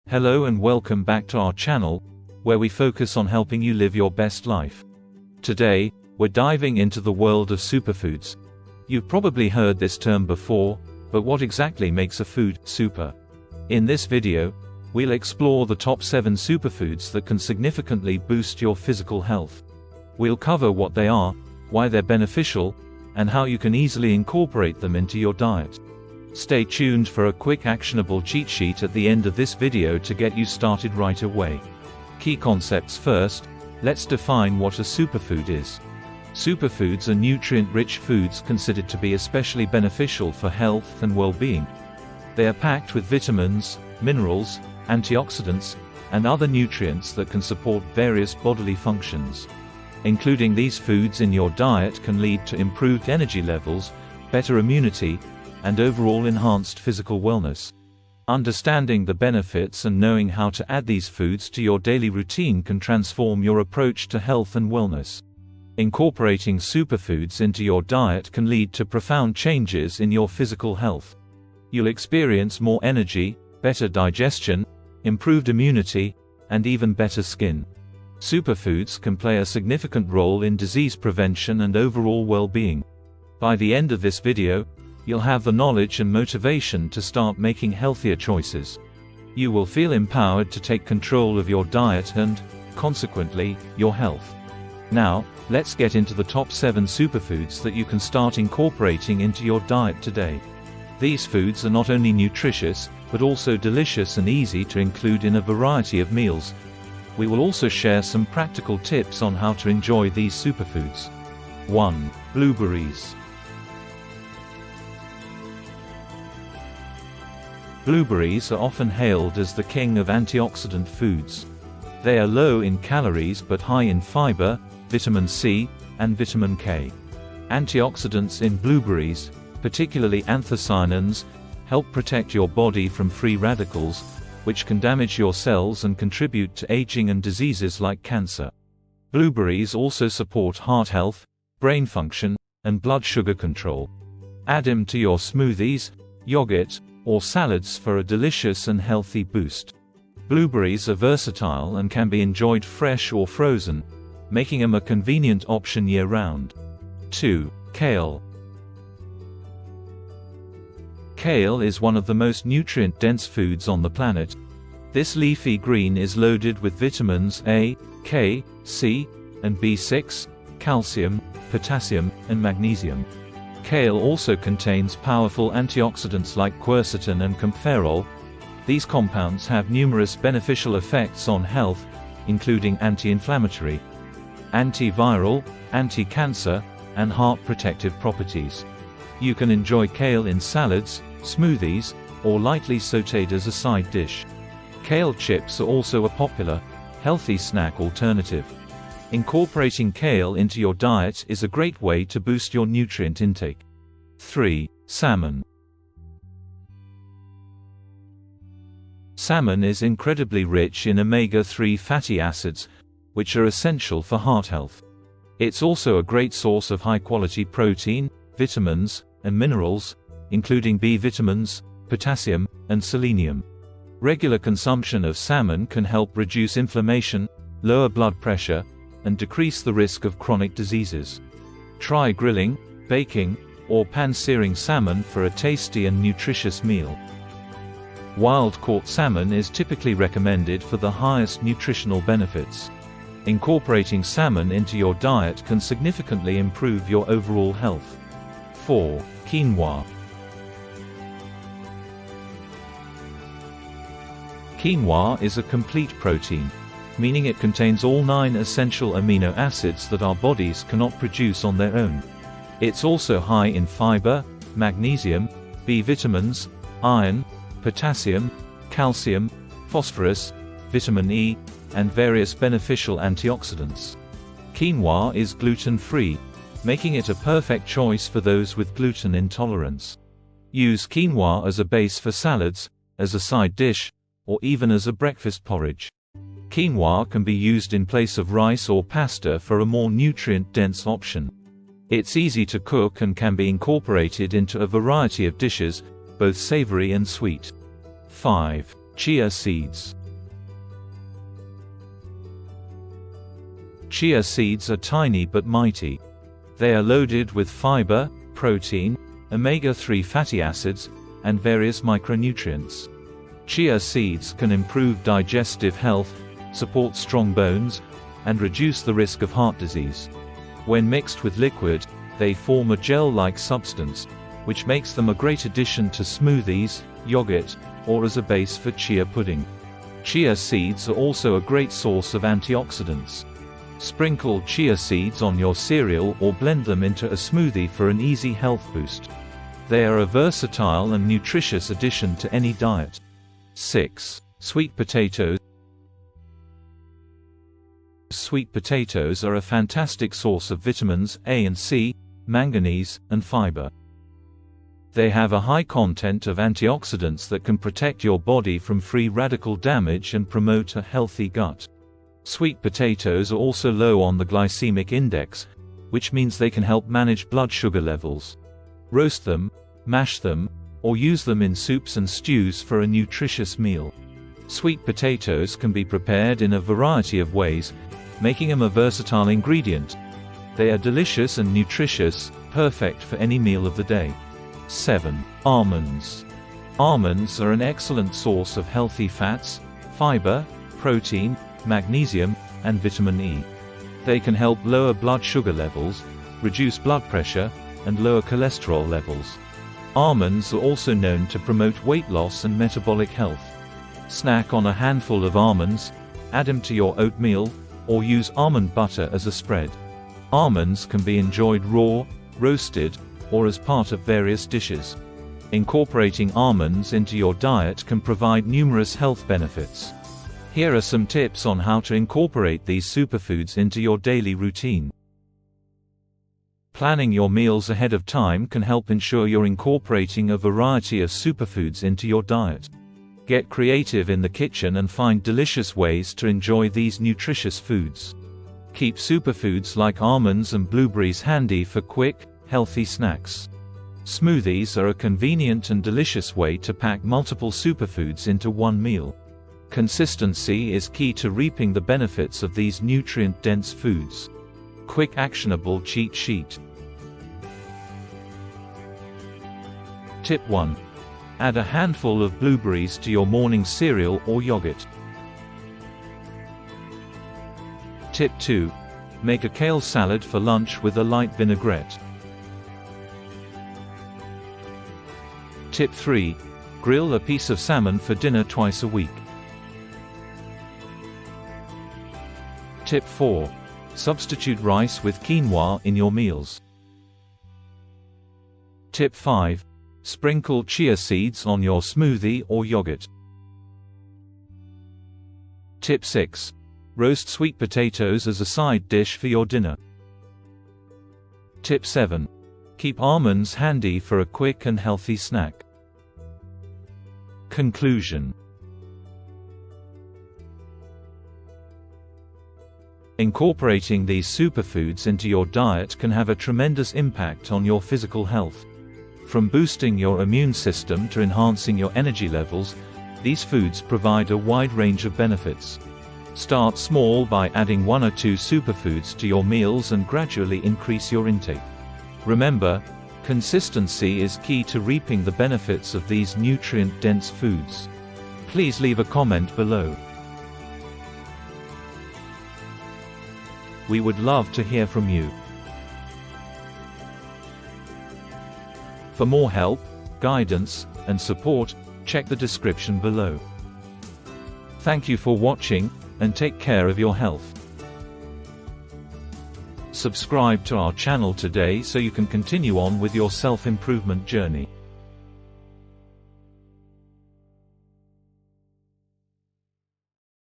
Hello and welcome back to our channel, where we focus on helping you live your best life. Today, we're diving into the world of superfoods. You've probably heard this term before, but what exactly makes a food super? In this video, we'll explore the top 7 superfoods that can significantly boost your physical health. We'll cover what they are, why they're beneficial, and how you can easily incorporate them into your diet. Stay tuned for a quick actionable cheat sheet at the end of this video to get you started right away. Key concepts first, let's define what a superfood is. Superfoods are nutrient-rich foods considered to be especially beneficial for health and well-being. They are packed with vitamins, minerals, antioxidants, and other nutrients that can support various bodily functions. Including these foods in your diet can lead to improved energy levels, better immunity, and overall enhanced physical wellness. Understanding the benefits and knowing how to add these foods to your daily routine can transform your approach to health and wellness. Incorporating superfoods into your diet can lead to profound changes in your physical health. You'll experience more energy, better digestion, improved immunity, and even better skin. Superfoods can play a significant role in disease prevention and overall well-being. By the end of this video, you'll have the knowledge and motivation to start making healthier choices. You will feel empowered to take control of your diet and, consequently, your health. Now, let's get into the top 7 superfoods that you can start incorporating into your diet today. These foods are not only nutritious, but also delicious and easy to include in a variety of meals. We will also share some practical tips on how to enjoy these superfoods. 1. Blueberries. Blueberries are often hailed as the king of antioxidant foods. They are low in calories but high in fiber, vitamin C, and vitamin K. Antioxidants in blueberries, particularly anthocyanins, help protect your body from free radicals, which can damage your cells and contribute to aging and diseases like cancer. Blueberries also support heart health, brain function, and blood sugar control. Add them to your smoothies, yogurt, or salads for a delicious and healthy boost. Blueberries are versatile and can be enjoyed fresh or frozen, making them a convenient option year-round. 2. Kale. Kale is one of the most nutrient-dense foods on the planet. This leafy green is loaded with vitamins A, K, C, and B6, calcium, potassium, and magnesium. Kale also contains powerful antioxidants like quercetin and kaempferol. These compounds have numerous beneficial effects on health, including anti-inflammatory, antiviral, anti-cancer, and heart protective properties. You can enjoy kale in salads, smoothies, or lightly sautéed as a side dish. Kale chips are also a popular, healthy snack alternative. Incorporating kale into your diet is a great way to boost your nutrient intake. 3. Salmon. Salmon is incredibly rich in omega-3 fatty acids, which are essential for heart health. It's also a great source of high-quality protein, vitamins, and minerals, including B vitamins, potassium, and selenium. Regular consumption of salmon can help reduce inflammation, lower blood pressure, and decrease the risk of chronic diseases. Try grilling, baking, or pan-searing salmon for a tasty and nutritious meal. Wild-caught salmon is typically recommended for the highest nutritional benefits. Incorporating salmon into your diet can significantly improve your overall health. 4. Quinoa. Quinoa is a complete protein, meaning it contains all 9 essential amino acids that our bodies cannot produce on their own. It's also high in fiber, magnesium, B vitamins, iron, potassium, calcium, phosphorus, vitamin E, and various beneficial antioxidants. Quinoa is gluten-free, making it a perfect choice for those with gluten intolerance. Use quinoa as a base for salads, as a side dish, or even as a breakfast porridge. Quinoa can be used in place of rice or pasta for a more nutrient-dense option. It's easy to cook and can be incorporated into a variety of dishes, both savory and sweet. 5. Chia seeds. Chia seeds are tiny but mighty. They are loaded with fiber, protein, omega-3 fatty acids, and various micronutrients. Chia seeds can improve digestive health, support strong bones, and reduce the risk of heart disease. When mixed with liquid, they form a gel-like substance, which makes them a great addition to smoothies, yogurt, or as a base for chia pudding. Chia seeds are also a great source of antioxidants. Sprinkle chia seeds on your cereal or blend them into a smoothie for an easy health boost. They are a versatile and nutritious addition to any diet. 6. Sweet potatoes. Sweet potatoes are a fantastic source of vitamins A and C, manganese, and fiber. They have a high content of antioxidants that can protect your body from free radical damage and promote a healthy gut. Sweet potatoes are also low on the glycemic index, which means they can help manage blood sugar levels. Roast them, mash them, or use them in soups and stews for a nutritious meal. Sweet potatoes can be prepared in a variety of ways, making them a versatile ingredient. They are delicious and nutritious, perfect for any meal of the day. 7. Almonds. Almonds are an excellent source of healthy fats, fiber, protein, magnesium, and vitamin E. They can help lower blood sugar levels, reduce blood pressure, and lower cholesterol levels. Almonds are also known to promote weight loss and metabolic health. Snack on a handful of almonds, add them to your oatmeal, or use almond butter as a spread. Almonds can be enjoyed raw, roasted, or as part of various dishes. Incorporating almonds into your diet can provide numerous health benefits. Here are some tips on how to incorporate these superfoods into your daily routine. Planning your meals ahead of time can help ensure you're incorporating a variety of superfoods into your diet. Get creative in the kitchen and find delicious ways to enjoy these nutritious foods. Keep superfoods like almonds and blueberries handy for quick, healthy snacks. Smoothies are a convenient and delicious way to pack multiple superfoods into one meal. Consistency is key to reaping the benefits of these nutrient-dense foods. Quick actionable cheat sheet. Tip 1. Add a handful of blueberries to your morning cereal or yogurt. Tip 2. Make a kale salad for lunch with a light vinaigrette. Tip 3. Grill a piece of salmon for dinner twice a week. Tip 4. Substitute rice with quinoa in your meals. Tip 5. Sprinkle chia seeds on your smoothie or yogurt. Tip 6. Roast sweet potatoes as a side dish for your dinner. Tip 7. Keep almonds handy for a quick and healthy snack. Conclusion. Incorporating these superfoods into your diet can have a tremendous impact on your physical health. From boosting your immune system to enhancing your energy levels, these foods provide a wide range of benefits. Start small by adding 1 or 2 superfoods to your meals and gradually increase your intake. Remember, consistency is key to reaping the benefits of these nutrient-dense foods. Please leave a comment below. We would love to hear from you. For more help, guidance, and support, check the description below. Thank you for watching, and take care of your health. Subscribe to our channel today so you can continue on with your self-improvement journey.